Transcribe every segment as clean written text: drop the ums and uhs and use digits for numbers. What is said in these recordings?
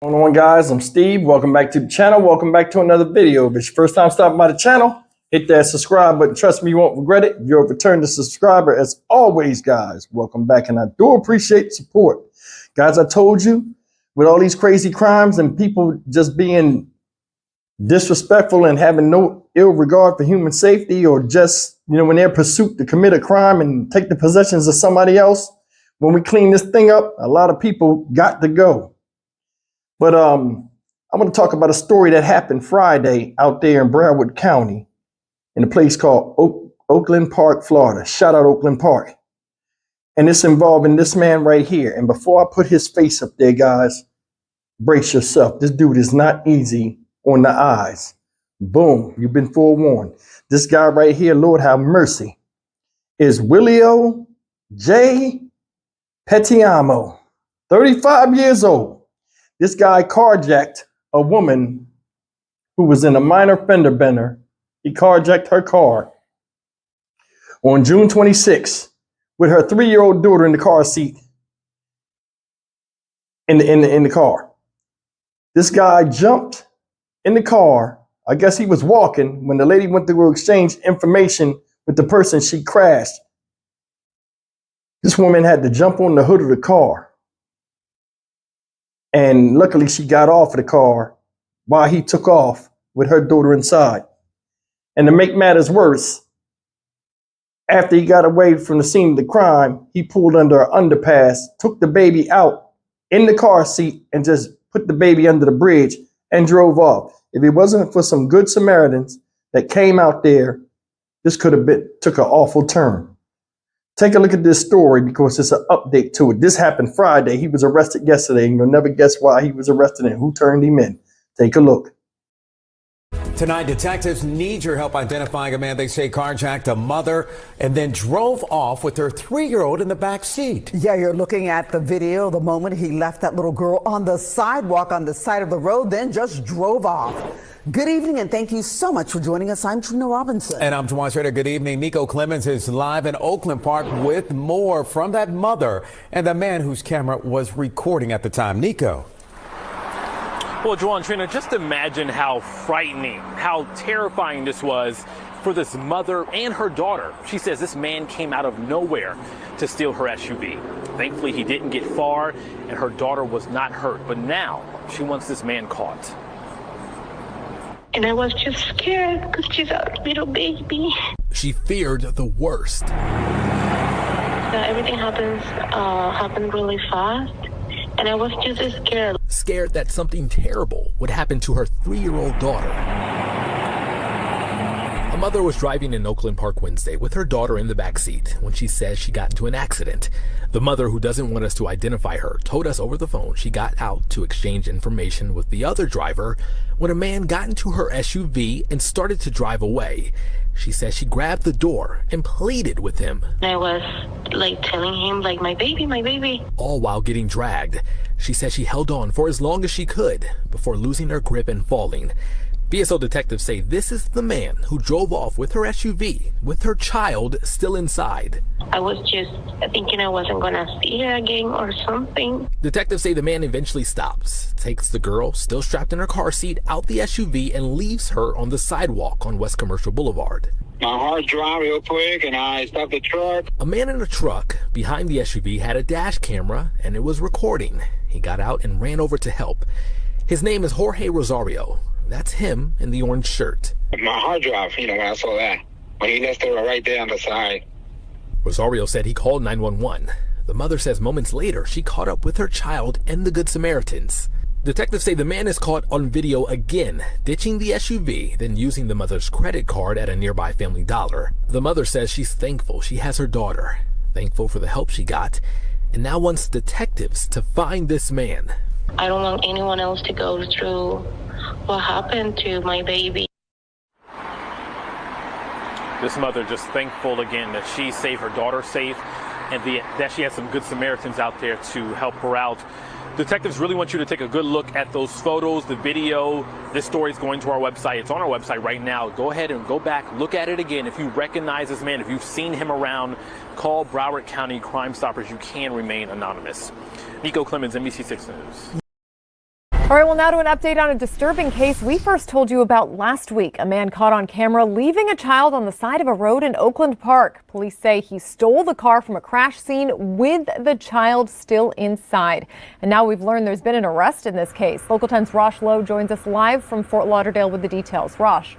What's going on, guys? I'm Steve. Welcome back to the channel. Welcome back to another video. If it's your first time stopping by the channel, hit that subscribe button. Trust me, you won't regret it. If you're a returning subscriber, as always, guys, welcome back. And I do appreciate the support. Guys, I told you, with all these crazy crimes and people just being disrespectful and having no ill regard for human safety, or just, when they're pursuit to commit a crime and take the possessions of somebody else, when we clean this thing up, a lot of people got to go. But I want to talk about a story that happened Friday out there in Broward County in a place called Oakland Park, Florida. Shout out Oakland Park. And it's involving this man right here. And before I put his face up there, guys, brace yourself. This dude is not easy on the eyes. Boom, you've been forewarned. This guy right here, Lord have mercy, is willioj.petioma, 35 years old. This guy carjacked a woman who was in a minor fender bender. He carjacked her car on June 26th with her 3-year-old daughter in the car seat. In the car. This guy jumped in the car. I guess he was walking when the lady went to exchange information with the person she crashed. This woman had to jump on the hood of the car. And luckily she got off of the car while he took off with her daughter inside. And to make matters worse, after he got away from the scene of the crime, he pulled under an underpass, took the baby out in the car seat and just put the baby under the bridge and drove off. If it wasn't for some good Samaritans that came out there, this could have took an awful turn. Take a look at this story because it's an update to it. This happened Friday. He was arrested yesterday, and you'll never guess why he was arrested and who turned him in. Take a look. Tonight, detectives need your help identifying a man they say carjacked a mother and then drove off with her 3-year-old in the back seat. Yeah, you're looking at the video, the moment he left that little girl on the sidewalk on the side of the road, then just drove off. Good evening, and thank you so much for joining us. I'm Trina Robinson. And I'm Jawan Schrader. Good evening. Nico Clemens is live in Oakland Park with more from that mother and the man whose camera was recording at the time. Nico. Well, Jawan, Trina, just imagine how frightening, how terrifying this was for this mother and her daughter. She says this man came out of nowhere to steal her SUV. Thankfully, he didn't get far, and her daughter was not hurt. But now she wants this man caught. And I was just scared because she's a little baby. She feared the worst. So everything happened really fast. And I was just scared. Scared that something terrible would happen to her 3-year-old daughter. A mother was driving in Oakland Park Wednesday with her daughter in the back seat when she says she got into an accident. The mother, who doesn't want us to identify her, told us over the phone she got out to exchange information with the other driver when a man got into her SUV and started to drive away. She says she grabbed the door and pleaded with him. I was telling him my baby. All while getting dragged. She says she held on for as long as she could before losing her grip and falling. BSO detectives say this is the man who drove off with her SUV with her child still inside. I was just thinking I wasn't going to see her again or something. Detectives say the man eventually stops, takes the girl, still strapped in her car seat, out the SUV and leaves her on the sidewalk on West Commercial Boulevard. My heart dropped real quick and I stopped the truck. A man in a truck behind the SUV had a dash camera and it was recording. He got out and ran over to help. His name is Jorge Rosario. That's him in the orange shirt. My heart dropped, when I saw that. When he left her right there on the side. Rosario said he called 911. The mother says moments later she caught up with her child and the Good Samaritans. Detectives say the man is caught on video again, ditching the SUV, then using the mother's credit card at a nearby Family Dollar. The mother says she's thankful she has her daughter, thankful for the help she got, and now wants detectives to find this man. I don't want anyone else to go through what happened to my baby. This mother just thankful again that she saved her daughter safe and that she has some good Samaritans out there to help her out. Detectives really want you to take a good look at those photos, the video. This story is going to our website. It's on our website right now. Go ahead and go back, look at it again. If you recognize this man, if you've seen him around, call Broward County Crime Stoppers. You can remain anonymous. Nico Clemens, NBC6 News. All right, well, now to an update on a disturbing case we first told you about last week. A man caught on camera leaving a child on the side of a road in Oakland Park. Police say he stole the car from a crash scene with the child still inside. And now we've learned there's been an arrest in this case. Local 10's Rosh Lowe joins us live from Fort Lauderdale with the details. Rosh.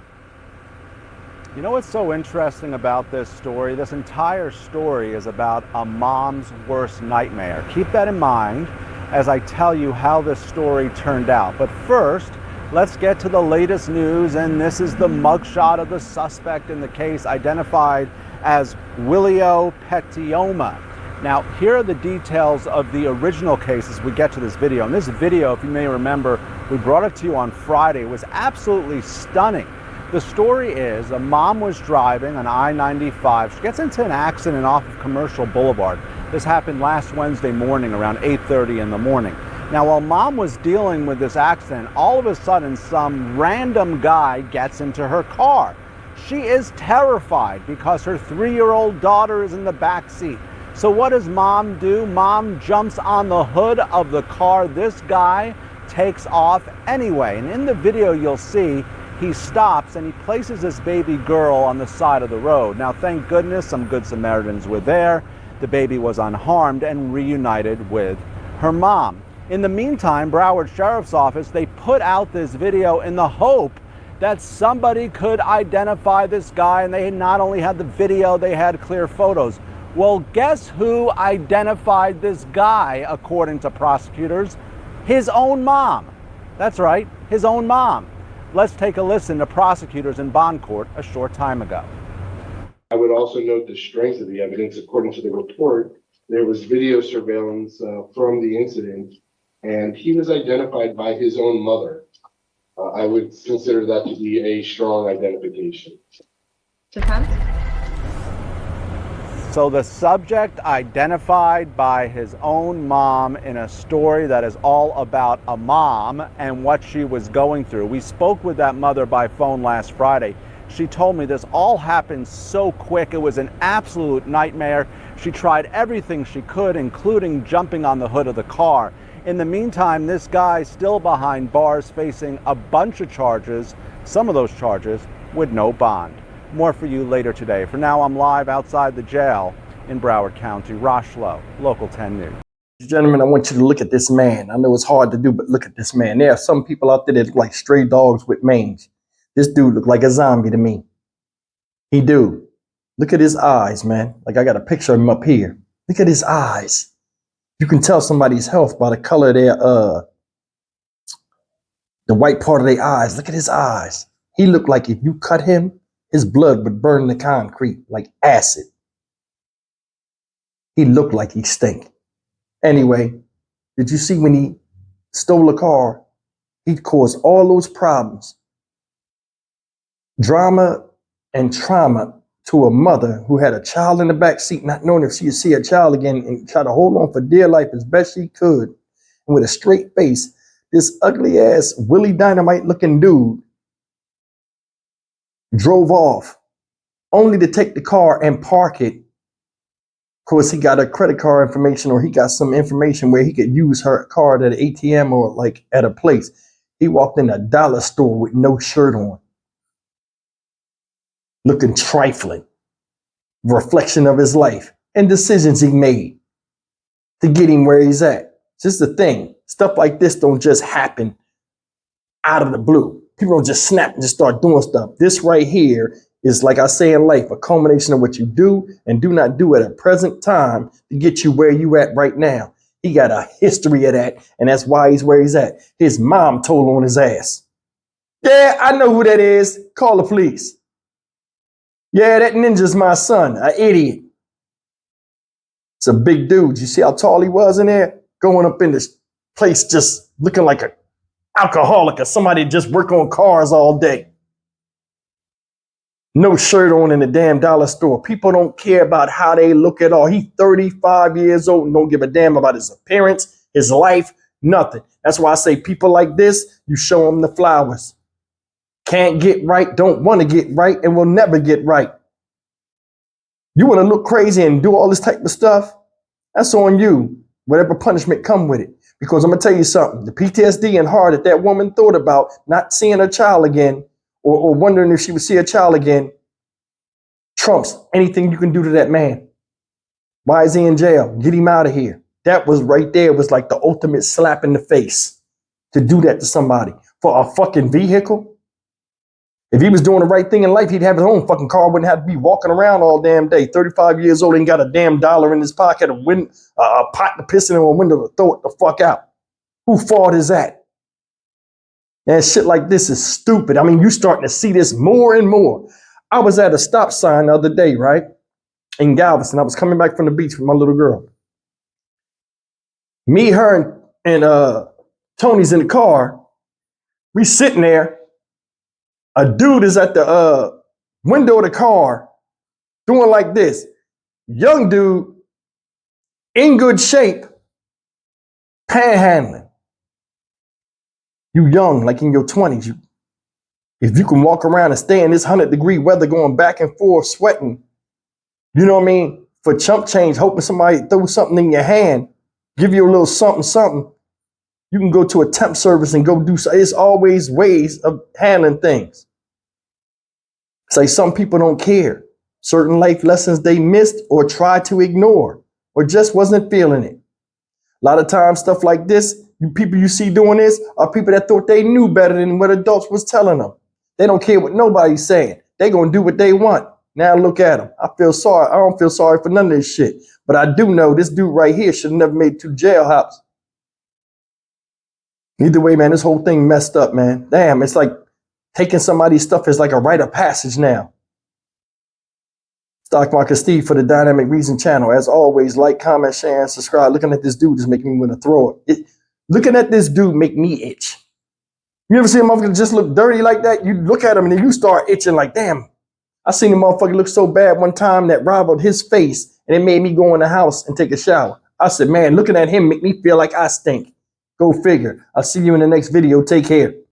You know what's so interesting about this story? This entire story is about a mom's worst nightmare. Keep that in mind as I tell you how this story turned out. But first, let's get to the latest news, and this is the mugshot of the suspect in the case, identified as willioj.petioma. Now, here are the details of the original case as we get to this video. And this video, if you may remember, we brought it to you on Friday. It was absolutely stunning. The story is a mom was driving on I-95. She gets into an accident off of Commercial Boulevard. This happened last Wednesday morning around 8:30 in the morning. Now, while mom was dealing with this accident, all of a sudden some random guy gets into her car. She is terrified because her 3-year-old daughter is in the back seat. So what does mom do? Mom jumps on the hood of the car. This guy takes off anyway. And in the video you'll see he stops and he places this baby girl on the side of the road. Now, thank goodness some good Samaritans were there. The baby was unharmed and reunited with her mom. In the meantime, Broward Sheriff's Office, they put out this video in the hope that somebody could identify this guy, and they not only had the video, they had clear photos. Well, guess who identified this guy, according to prosecutors? His own mom. That's right, his own mom. Let's take a listen to prosecutors in bond court a short time ago. I would also note the strength of the evidence. According to the report, there was video surveillance from the incident, and he was identified by his own mother. I would consider that to be a strong identification. Defense? So the subject identified by his own mom in a story that is all about a mom and what she was going through. We spoke with that mother by phone last Friday. She told me this all happened so quick. It was an absolute nightmare. She tried everything she could, including jumping on the hood of the car. In the meantime, this guy's still behind bars facing a bunch of charges, some of those charges with no bond. More for you later today. For now, I'm live outside the jail in Broward County. Rosh Lowe, Local 10 News. Gentlemen, I want you to look at this man. I know it's hard to do, but look at this man. There are some people out there that look like stray dogs with mange. This dude looked like a zombie to me. He do. Look at his eyes, man. Like, I got a picture of him up here. Look at his eyes. You can tell somebody's health by the color of their, the white part of their eyes. Look at his eyes. He looked like if you cut him, his blood would burn the concrete like acid. He looked like he stink. Anyway, did you see when he stole a car? He caused all those problems. Drama and trauma to a mother who had a child in the back seat, not knowing if she would see her child again, and try to hold on for dear life as best she could. And with a straight face, this ugly ass Willie Dynamite looking dude drove off only to take the car and park it. Of course, he got her credit card information, or he got some information where he could use her card at an ATM or like at a place. He walked in a dollar store with no shirt on, looking trifling, reflection of his life and decisions he made to get him where he's at. It's just the thing. Stuff like this don't just happen out of the blue. People don't just snap and just start doing stuff. This right here is, like I say in life, a culmination of what you do and do not do at a present time to get you where you at right now. He got a history of that, and that's why he's where he's at. His mom told on his ass. Yeah, I know who that is. Call the police. Yeah, that ninja's my son, an idiot. It's a big dude. You see how tall he was in there? Going up in this place just looking like an alcoholic or somebody that just work on cars all day. No shirt on in the damn dollar store. People don't care about how they look at all. He's 35 years old and don't give a damn about his appearance, his life, nothing. That's why I say people like this, you show them the flowers. Can't get right, don't want to get right, and will never get right. You want to look crazy and do all this type of stuff? That's on you. Whatever punishment come with it. Because I'm going to tell you something. The PTSD and heart that that woman thought about not seeing her child again or wondering if she would see her child again trumps anything you can do to that man. Why is he in jail? Get him out of here. That was right there was like the ultimate slap in the face to do that to somebody for a fucking vehicle. If he was doing the right thing in life, he'd have his own fucking car, wouldn't have to be walking around all damn day. 35 years old, ain't got a damn dollar in his pocket, a pot to piss in a window to throw it the fuck out. Who fault is that? And shit like this is stupid. I mean, you starting to see this more and more. I was at a stop sign the other day, right? In Galveston. I was coming back from the beach with my little girl. Me, her, and Tony's in the car. We sitting there. A dude is at the window of the car doing like this. Young dude, in good shape, panhandling. You young, like in your 20s. If you can walk around and stay in this 100-degree weather going back and forth, sweating, you know what I mean? For chump change, hoping somebody throw something in your hand, give you a little something, something. You can go to a temp service and go do something. It's always ways of handling things. It's like some people don't care. Certain life lessons they missed or tried to ignore or just wasn't feeling it. A lot of times stuff like this, people you see doing this are people that thought they knew better than what adults was telling them. They don't care what nobody's saying. They gonna do what they want. Now look at them. I feel sorry. I don't feel sorry for none of this shit. But I do know this dude right here should have never made it to jailhouse. Either way, man, this whole thing messed up, man. Damn, it's like taking somebody's stuff is like a rite of passage now. Stock Market Steve for the Dynamic Reason channel. As always, like, comment, share, and subscribe. Looking at this dude just making me want to throw it. Looking at this dude make me itch. You ever see a motherfucker just look dirty like that? You look at him and then you start itching like, damn. I seen a motherfucker look so bad one time that rivaled his face and it made me go in the house and take a shower. I said, man, looking at him make me feel like I stink. Go figure. I'll see you in the next video. Take care.